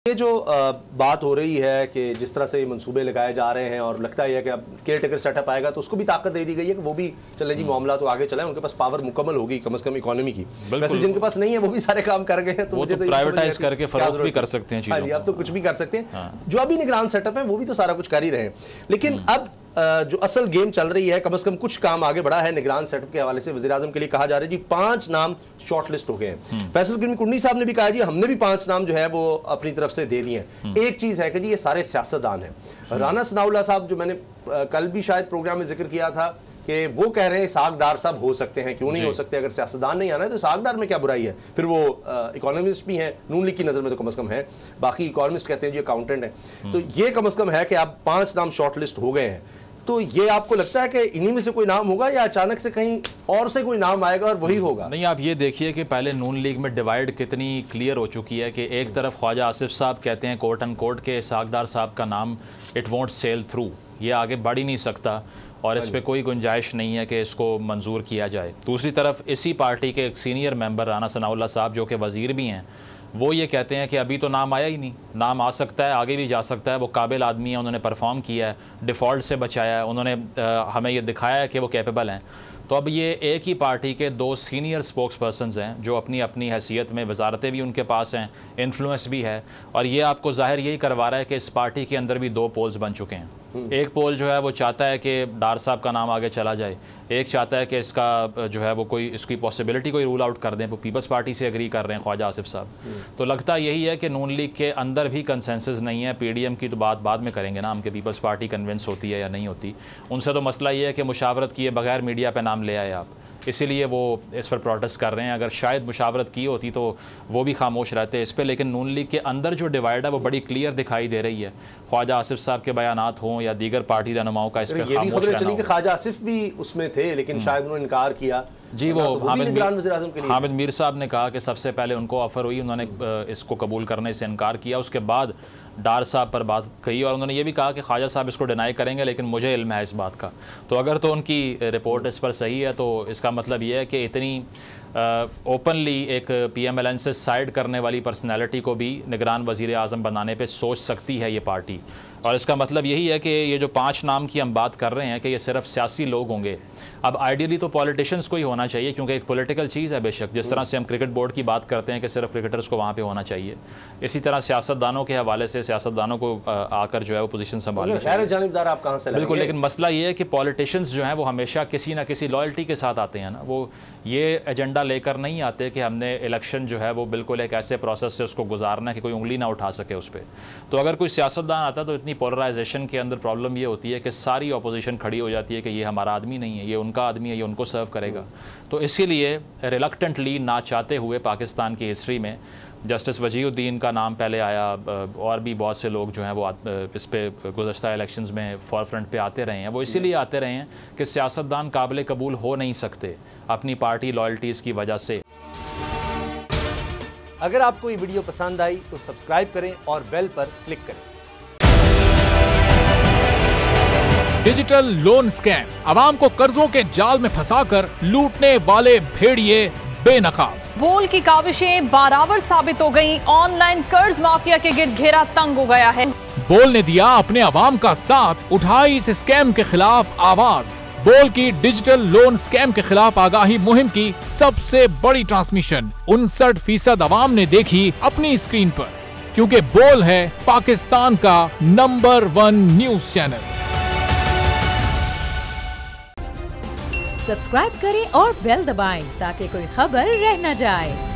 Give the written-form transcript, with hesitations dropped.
ये जो बात हो रही है कि जिस तरह से मंसूबे लगाए जा रहे हैं और लगता है कि अब केयर टेकर सेटअप आएगा तो उसको भी ताकत दे दी गई है कि वो भी चले जी मामला तो आगे चले, उनके पास पावर मुकम्मल होगी कम से कम इकोनॉमी की। वैसे जिनके पास नहीं है वो भी सारे काम कर गए हैं, तो मुझे तो प्राइवेटाइज करके फरोख्त भी कर सकते हैं चीज़ों को। अब तो कुछ भी कर सकते हैं। जो अभी निगरान सेटअप है वो भी तो सारा कुछ कर ही रहे हैं, लेकिन अब जो असल गेम चल रही है, कम से कम कुछ काम आगे बढ़ा है निगरान सेटअप के हवाले से। वज़ीर-ए-आज़म के लिए कहा जा रहा है जी 5 नाम शॉर्टलिस्ट हो गए हैं। फैसल करीम कुंडी साहब ने भी कहा जी हमने भी 5 नाम जो है वो अपनी तरफ से दे दिए हैं। एक चीज है कि जी ये सारे सियासतदान हैं। राना सनाउल्लाह साहब जो मैंने कल भी शायद प्रोग्राम में जिक्र किया था कि वो कह रहे हैं इसाक डार साहब हो सकते हैं, क्यों नहीं हो सकते? अगर सियासतदान नहीं आना है तो इसाक डार में क्या बुराई है? फिर वो इकोनॉमिस्ट भी हैं, नून लीग की नज़र में तो कम से कम है, बाकी इकोनॉमिस्ट कहते हैं जी अकाउंटेंट है। तो ये कम से कम है कि आप 5 नाम शॉर्टलिस्ट हो गए हैं। तो ये आपको लगता है कि इन्हीं में से कोई नाम होगा या अचानक से कहीं और से कोई नाम आएगा और वही होगा? नहीं, आप ये देखिए कि पहले नून लीग में डिवाइड कितनी क्लियर हो चुकी है कि एक तरफ ख्वाजा आसिफ साहब कहते हैं कोर्ट एंड कोर्ट के इसाक डार साहब का नाम इट वोंट सेल थ्रू, ये आगे बढ़ ही नहीं सकता और इस पर कोई गुंजाइश नहीं है कि इसको मंजूर किया जाए। दूसरी तरफ इसी पार्टी के एक सीनियर मेंबर राना सनाउल्लाह साहब जो कि वज़ीर भी हैं, वो ये कहते हैं कि अभी तो नाम आया ही नहीं, नाम आ सकता है, आगे भी जा सकता है, वो काबिल आदमी है, उन्होंने परफॉर्म किया है, डिफ़ॉल्ट से बचाया है, उन्होंने हमें ये दिखाया है कि वो कैपेबल हैं। तो अब ये एक ही पार्टी के 2 सीनियर स्पोक्स पर्सनस हैं जो अपनी अपनी हैसियत में, वजारतें भी उनके पास हैं, इन्फ्लुएंस भी है, और ये आपको ज़ाहिर यही करवा रहा है कि इस पार्टी के अंदर भी 2 पोल्स बन चुके हैं। एक पोल जो है वो चाहता है कि डार साहब का नाम आगे चला जाए, एक चाहता है कि इसका जो है वो कोई इसकी पॉसिबिलिटी कोई रूल आउट कर दें। वो पीपल्स पार्टी से एग्री कर रहे हैं ख्वाजा आसिफ साहब। तो लगता यही है कि नून लीग के अंदर भी कंसेंसस नहीं है। पीडीएम की तो बात बाद में करेंगे ना हम कि पीपल्स पार्टी कन्विंस होती है या नहीं होती, उनसे तो मसला ये है कि मुशावरत किए बगैर मीडिया पर नाम ले आए आप, इसीलिए वो इस पर प्रोटेस्ट कर रहे हैं। अगर शायद मुशावरत की होती तो वो भी खामोश रहते इस पर, लेकिन नून लीग के अंदर जो डिवाइड है वो बड़ी क्लियर दिखाई दे रही है। ख्वाजा आसिफ साहब के बयानात हों या दीगर पार्टी रहनुमाओं का इस पर खामोश रहना हो। ख्वाजा आसिफ भी उसमें थे लेकिन शायद उन्होंने इनकार किया जी। वो हामिद मीर साहब ने कहा कि सबसे पहले उनको ऑफ़र हुई, उन्होंने इसको कबूल करने से इनकार किया, उसके बाद डार साहब पर बात कही और उन्होंने ये भी कहा कि ख्वाजा साहब इसको डिनाई करेंगे लेकिन मुझे इल्म है इस बात का। तो अगर तो उनकी रिपोर्ट इस पर सही है तो इसका मतलब ये है कि इतनी ओपनली एक PMLN से साइड करने वाली पर्सनैलिटी को भी निगरान वज़ीर आज़म बनाने पर सोच सकती है ये पार्टी। और इसका मतलब यही है कि ये जो 5 नाम की हम बात कर रहे हैं कि ये सिर्फ सियासी लोग होंगे। अब आइडियली तो पॉलिटिशियंस को ही होना चाहिए क्योंकि एक पॉलिटिकल चीज़ है बेशक, जिस तरह से हम क्रिकेट बोर्ड की बात करते हैं कि सिर्फ क्रिकेटर्स को वहाँ पे होना चाहिए, इसी तरह सियासतदानों के हवाले से सियासतदानों को आकर जो है वो पोजीशन संभालनी चाहिए। जानिबदार आप कहाँ से बिल्कुल, लेकिन मसला ये है कि पॉलिटिशियंस जो हैं वो हमेशा किसी ना किसी लॉयल्टी के साथ आते हैं ना, वो ये एजेंडा लेकर नहीं आते कि हमने इलेक्शन जो है वो बिल्कुल एक ऐसे प्रोसेस से उसको गुजारना है कि कोई उंगली ना उठा सके उस पर। तो अगर कोई सियासतदान आता तो इतनी पोलराइजेशन के अंदर प्रॉब्लम ये होती है कि सारी अपोजिशन खड़ी हो जाती है कि ये हमारा आदमी नहीं है, ये उनका आदमी है, ये उनको सर्व करेगा। तो इसीलिए रिलक्टेंटली, ना चाहते हुए, पाकिस्तान की हिस्ट्री में जस्टिस वजीउद्दीन का नाम पहले आया, और भी बहुत से लोग जो हैं वो इस पे गुज़श्ता इलेक्शंस में फॉर फ्रंट पे आते रहे हैं। वो इसीलिए आते रहे हैं कि सियासतदान काबिल कबूल हो नहीं सकते अपनी पार्टी लॉयल्टीज़ की वजह से। अगर आपको ये वीडियो पसंद आई तो सब्सक्राइब करें और बेल पर क्लिक करें। डिजिटल लोन स्कैम, आवाम को कर्जों के जाल में फंसाकर लूटने वाले भेड़िए बेनकाब। बोल की काविशें बाराबर साबित हो गईं, ऑनलाइन कर्ज माफिया के गिर्द घेरा तंग हो गया है। बोल ने दिया अपने आवाम का साथ, उठाई इस स्कैम के खिलाफ आवाज। बोल की डिजिटल लोन स्कैम के खिलाफ आगाही मुहिम की सबसे बड़ी ट्रांसमिशन 59% आवाम ने देखी अपनी स्क्रीन पर, क्योंकि बोल है पाकिस्तान का नंबर 1 न्यूज चैनल। सब्सक्राइब करें और बेल दबाएं ताकि कोई खबर रह न जाए।